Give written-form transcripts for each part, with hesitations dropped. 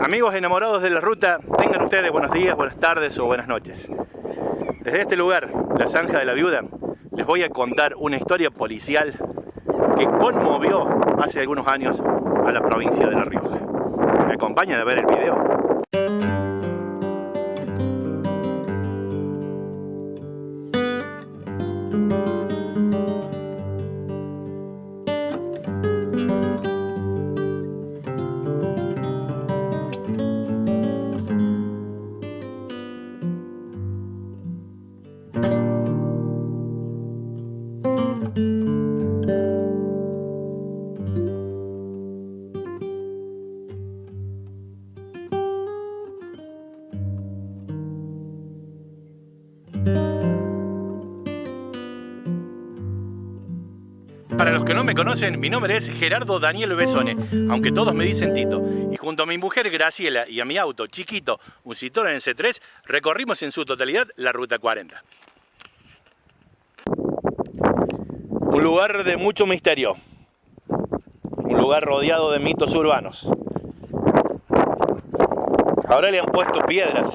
Amigos enamorados de la ruta, tengan ustedes buenos días, buenas tardes o buenas noches. Desde este lugar, la Zanja de la Viuda, les voy a contar una historia policial que conmovió hace algunos años a la provincia de La Rioja. ¿Me acompañan a ver el video? Para los que no me conocen, mi nombre es Gerardo Daniel Besone, aunque todos me dicen Tito. Y junto a mi mujer Graciela y a mi auto chiquito, un Citroën C3, recorrimos en su totalidad la Ruta 40. Un lugar de mucho misterio. Un lugar rodeado de mitos urbanos. Ahora le han puesto piedras,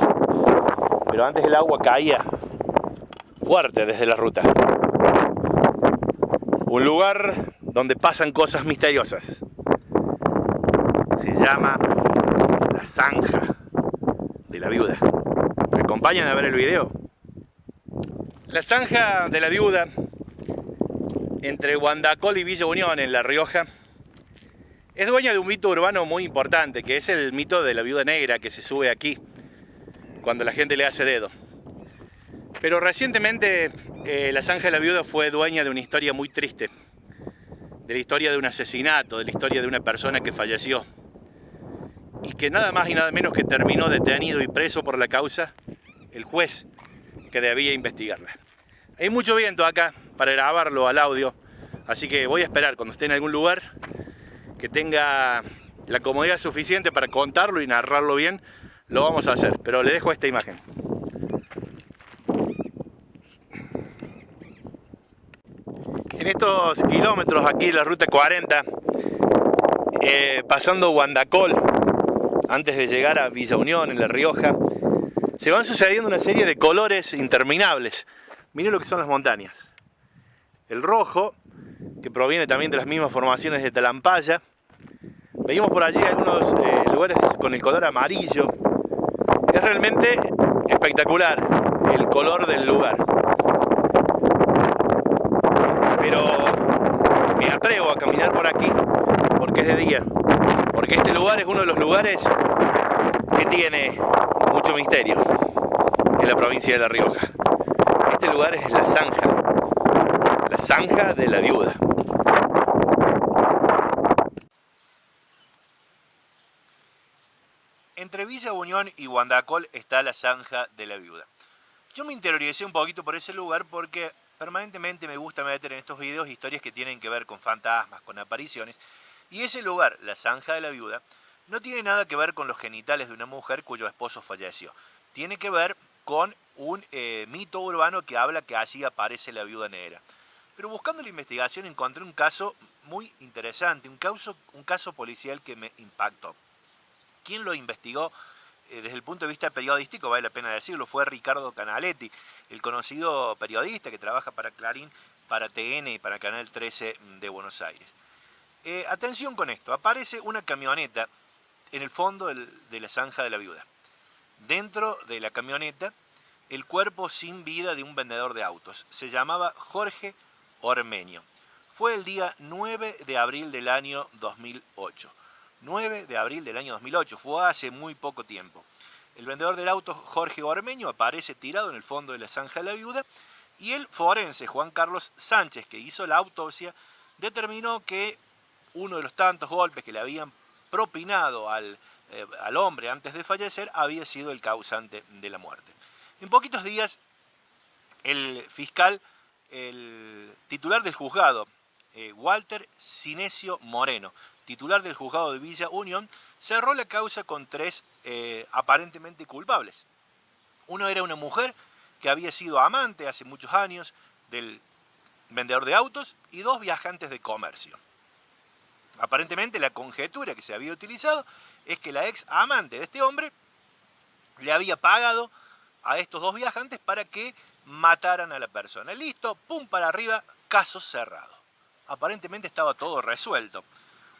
pero antes el agua caía fuerte desde la ruta. Un lugar donde pasan cosas misteriosas. Se llama la Zanja de la Viuda. ¿Me acompañan a ver el video? La Zanja de la Viuda, entre Guandacol y Villa Unión en La Rioja, es dueña de un mito urbano muy importante, que es el mito de la viuda negra que se sube aquí cuando la gente le hace dedo. Pero recientemente la Zanja de la Viuda fue dueña de una historia muy triste, de la historia de un asesinato, de la historia de una persona que falleció y que nada más y nada menos que terminó detenido y preso por la causa el juez que debía investigarla. Hay mucho viento acá para grabarlo al audio, así que voy a esperar cuando esté en algún lugar que tenga la comodidad suficiente para contarlo y narrarlo bien, lo vamos a hacer, pero le dejo esta imagen. En estos kilómetros aquí de la Ruta 40, pasando Guandacol, antes de llegar a Villa Unión en La Rioja, se van sucediendo una serie de colores interminables. Miren lo que son las montañas. El rojo, que proviene también de las mismas formaciones de Talampaya. Veíamos por allí algunos lugares con el color amarillo. Es realmente espectacular el color del lugar. Pero me atrevo a caminar por aquí porque es de día. Porque este lugar es uno de los lugares que tiene mucho misterio en la provincia de La Rioja. Este lugar es la Zanja de la Viuda. Entre Villa Unión y Guandacol está la Zanja de la Viuda. Yo me interioricé un poquito por ese lugar porque permanentemente me gusta meter en estos videos historias que tienen que ver con fantasmas, con apariciones. Y ese lugar, la Zanja de la Viuda, no tiene nada que ver con los genitales de una mujer cuyo esposo falleció. Tiene que ver con un mito urbano que habla que allí aparece la viuda negra. Pero buscando la investigación encontré un caso muy interesante, un caso policial que me impactó. ¿Quién lo investigó? Desde el punto de vista periodístico, vale la pena decirlo, fue Ricardo Canaletti, el conocido periodista que trabaja para Clarín, para TN y para Canal 13 de Buenos Aires. Atención con esto, aparece una camioneta en el fondo de la Zanja de la Viuda. Dentro de la camioneta, el cuerpo sin vida de un vendedor de autos. Se llamaba Jorge Ormeño. Fue el día 9 de abril del año 2008. 9 de abril del año 2008, fue hace muy poco tiempo. El vendedor del auto Jorge Ormeño aparece tirado en el fondo de la Zanja de la Viuda y el forense Juan Carlos Sánchez, que hizo la autopsia, determinó que uno de los tantos golpes que le habían propinado al hombre antes de fallecer había sido el causante de la muerte. En poquitos días, el fiscal, el titular del juzgado, Walter Sinesio Moreno, titular del juzgado de Villa Unión, cerró la causa con tres aparentemente culpables. Uno era una mujer que había sido amante hace muchos años del vendedor de autos y dos viajantes de comercio. Aparentemente la conjetura que se había utilizado es que la ex amante de este hombre le había pagado a estos dos viajantes para que mataran a la persona. Listo, pum para arriba, caso cerrado. Aparentemente estaba todo resuelto.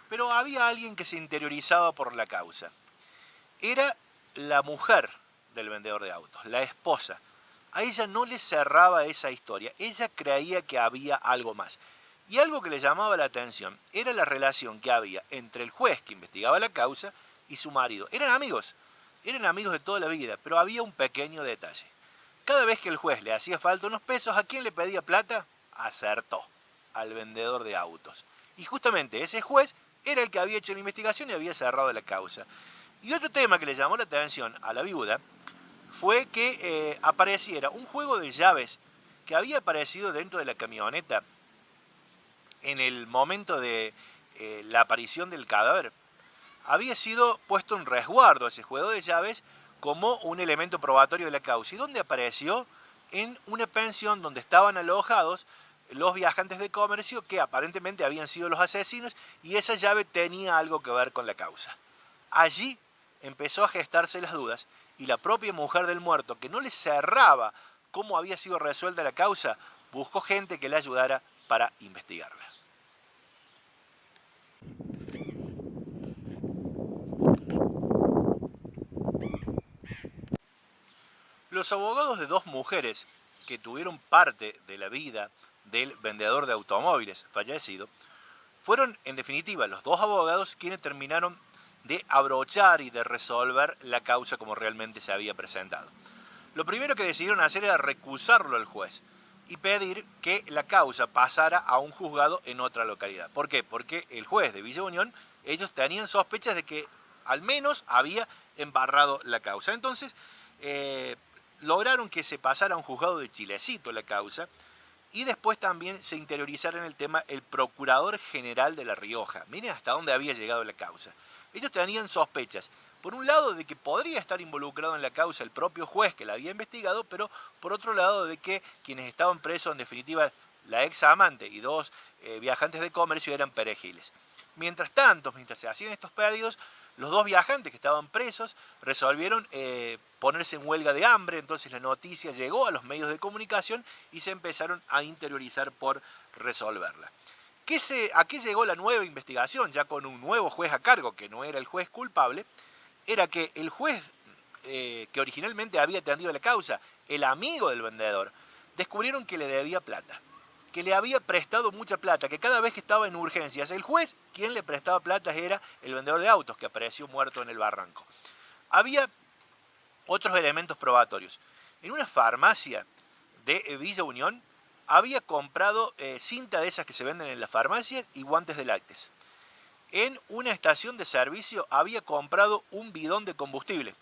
Pero había alguien que se interiorizaba por la causa. Era la mujer del vendedor de autos, la esposa. A ella no le cerraba esa historia, ella creía que había algo más. Y algo que le llamaba la atención era la relación que había entre el juez que investigaba la causa y su marido. Eran amigos de toda la vida, pero había un pequeño detalle. Cada vez que el juez le hacía falta unos pesos, ¿a quién le pedía plata? Acertó, al vendedor de autos. Y justamente ese juez era el que había hecho la investigación y había cerrado la causa. Y otro tema que le llamó la atención a la viuda fue que apareciera un juego de llaves que había aparecido dentro de la camioneta en el momento de la aparición del cadáver. Había sido puesto en resguardo ese juego de llaves como un elemento probatorio de la causa. ¿Y dónde apareció? En una pensión donde estaban alojados los viajantes de comercio que aparentemente habían sido los asesinos, y esa llave tenía algo que ver con la causa. Allí empezó a gestarse las dudas y la propia mujer del muerto, que no le cerraba cómo había sido resuelta la causa, buscó gente que le ayudara para investigarla. Los abogados de dos mujeres que tuvieron parte de la vida del vendedor de automóviles fallecido fueron, en definitiva, los dos abogados quienes terminaron de abrochar y de resolver la causa como realmente se había presentado. Lo primero que decidieron hacer era recusarlo al juez y pedir que la causa pasara a un juzgado en otra localidad. ¿Por qué? Porque el juez de Villa Unión, ellos tenían sospechas de que al menos había embarrado la causa. Entonces, lograron que se pasara a un juzgado de Chilecito la causa, y después también se interiorizara en el tema el Procurador General de La Rioja. Miren hasta dónde había llegado la causa. Ellos tenían sospechas, por un lado, de que podría estar involucrado en la causa el propio juez que la había investigado, pero por otro lado de que quienes estaban presos, en definitiva, la ex amante y dos viajantes de comercio, eran perejiles. Mientras tanto, mientras se hacían estos pedidos, los dos viajantes que estaban presos resolvieron ponerse en huelga de hambre. Entonces la noticia llegó a los medios de comunicación y se empezaron a interiorizar por resolverla. ¿A qué llegó la nueva investigación? Ya con un nuevo juez a cargo, que no era el juez culpable, era que el juez que originalmente había atendido la causa, el amigo del vendedor, descubrieron que le debía plata, que le había prestado mucha plata, que cada vez que estaba en urgencias, el juez quien le prestaba plata era el vendedor de autos, que apareció muerto en el barranco. Había otros elementos probatorios. En una farmacia de Villa Unión había comprado cinta de esas que se venden en las farmacias y guantes de lácteos. En una estación de servicio había comprado un bidón de combustible,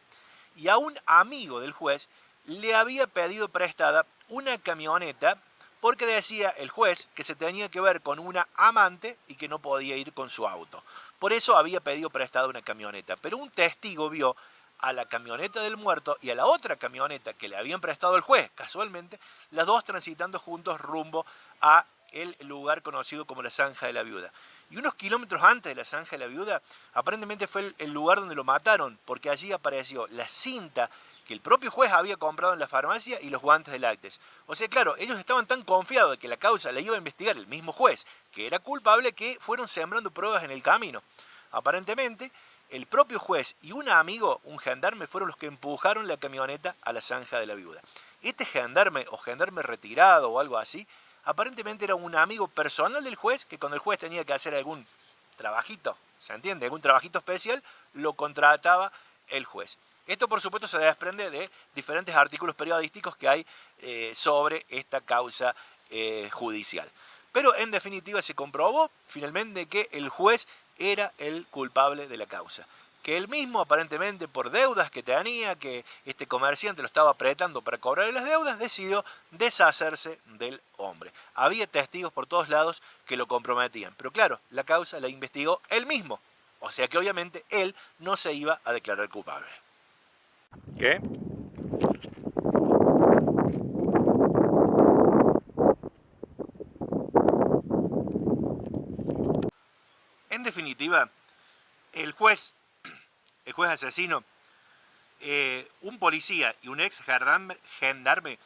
y a un amigo del juez le había pedido prestada una camioneta porque decía el juez que se tenía que ver con una amante y que no podía ir con su auto. Por eso había pedido prestada una camioneta. Pero un testigo vio a la camioneta del muerto y a la otra camioneta que le habían prestado el juez, casualmente, las dos transitando juntos rumbo a el lugar conocido como la Zanja de la Viuda. Y unos kilómetros antes de la Zanja de la Viuda, aparentemente fue el lugar donde lo mataron, porque allí apareció la cinta que el propio juez había comprado en la farmacia y los guantes de lácteos. O sea, claro, ellos estaban tan confiados de que la causa la iba a investigar el mismo juez, que era culpable, que fueron sembrando pruebas en el camino. Aparentemente, el propio juez y un amigo, un gendarme, fueron los que empujaron la camioneta a la Zanja de la Viuda. Este gendarme o gendarme retirado o algo así, aparentemente era un amigo personal del juez, que cuando el juez tenía que hacer algún trabajito, ¿se entiende? Algún trabajito especial, lo contrataba el juez. Esto, por supuesto, se desprende de diferentes artículos periodísticos que hay sobre esta causa judicial. Pero, en definitiva, se comprobó finalmente que el juez era el culpable de la causa. Que él mismo, aparentemente, por deudas que tenía, que este comerciante lo estaba apretando para cobrarle las deudas, decidió deshacerse del hombre. Había testigos por todos lados que lo comprometían. Pero claro, la causa la investigó él mismo. O sea que obviamente él no se iba a declarar culpable. ¿Qué? En definitiva, el juez el juez asesino, un policía y un ex gendarme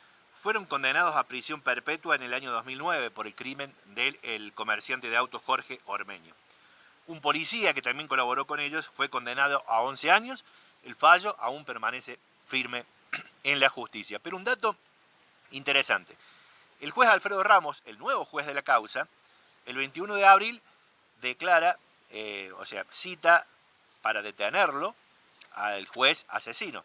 fueron condenados a prisión perpetua en el año 2009 por el crimen del comerciante de autos Jorge Ormeño. Un policía que también colaboró con ellos fue condenado a 11 años. El fallo aún permanece firme en la justicia. Pero un dato interesante. El juez Alfredo Ramos, el nuevo juez de la causa, el 21 de abril declara, cita para detenerlo al juez asesino.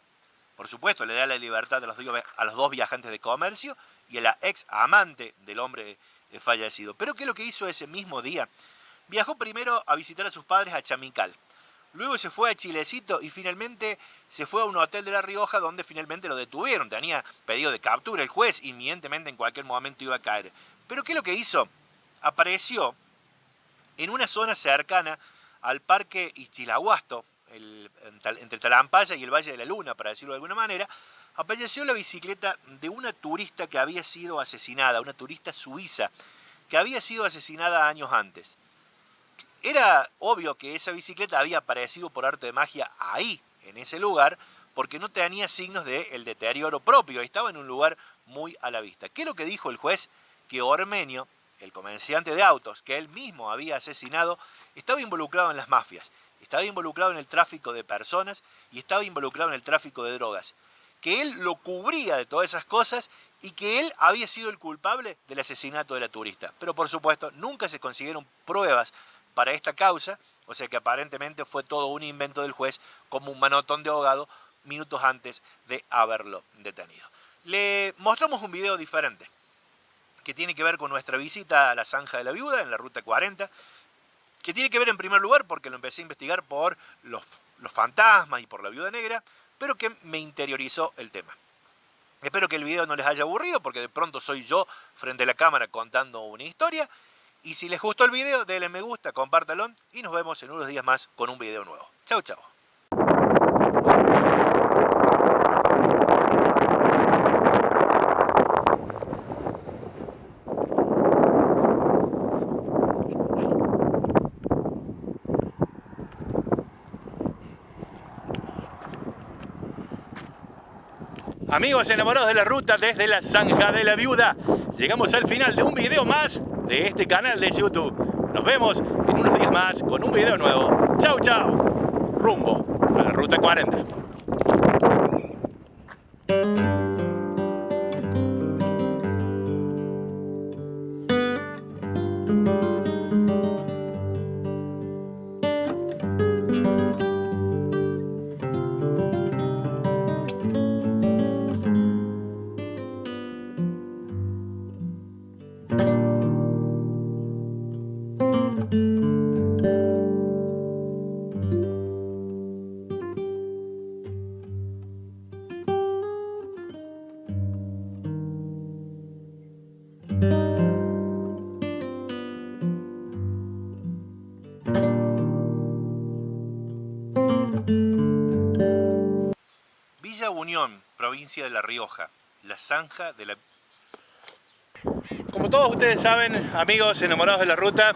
Por supuesto, le da la libertad a los dos viajantes de comercio y a la ex amante del hombre fallecido. Pero ¿qué es lo que hizo ese mismo día? Viajó primero a visitar a sus padres a Chamical. Luego se fue a Chilecito y finalmente se fue a un hotel de La Rioja donde finalmente lo detuvieron. Tenía pedido de captura el juez, inminentemente en cualquier momento iba a caer. Pero ¿qué es lo que hizo? Apareció en una zona cercana al parque Ichilahuasto, entre Talampaya y el Valle de la Luna, para decirlo de alguna manera, apareció la bicicleta de una turista que había sido asesinada, una turista suiza, que había sido asesinada años antes. Era obvio que esa bicicleta había aparecido por arte de magia ahí, en ese lugar, porque no tenía signos del deterioro propio, estaba en un lugar muy a la vista. ¿Qué es lo que dijo el juez? Que Ormeño, el comerciante de autos, que él mismo había asesinado, estaba involucrado en las mafias, estaba involucrado en el tráfico de personas y estaba involucrado en el tráfico de drogas. Que él lo cubría de todas esas cosas y que él había sido el culpable del asesinato de la turista. Pero por supuesto, nunca se consiguieron pruebas para esta causa, o sea que aparentemente fue todo un invento del juez como un manotón de ahogado minutos antes de haberlo detenido. Le mostramos un video diferente que tiene que ver con nuestra visita a la Zanja de la Viuda en la Ruta 40, que tiene que ver en primer lugar porque lo empecé a investigar por los fantasmas y por la Viuda Negra, pero que me interiorizó el tema. Espero que el video no les haya aburrido porque de pronto soy yo frente a la cámara contando una historia. Y si les gustó el video, denle me gusta, compártalo y nos vemos en unos días más con un video nuevo. Chau, chau. Amigos enamorados de la ruta desde la Zanja de la Viuda, llegamos al final de un video más de este canal de YouTube. Nos vemos en unos días más con un video nuevo. Chau, chau. Rumbo a la Ruta 40. Villa Unión, provincia de La Rioja, la Zanja de la... Como todos ustedes saben, amigos enamorados de la ruta,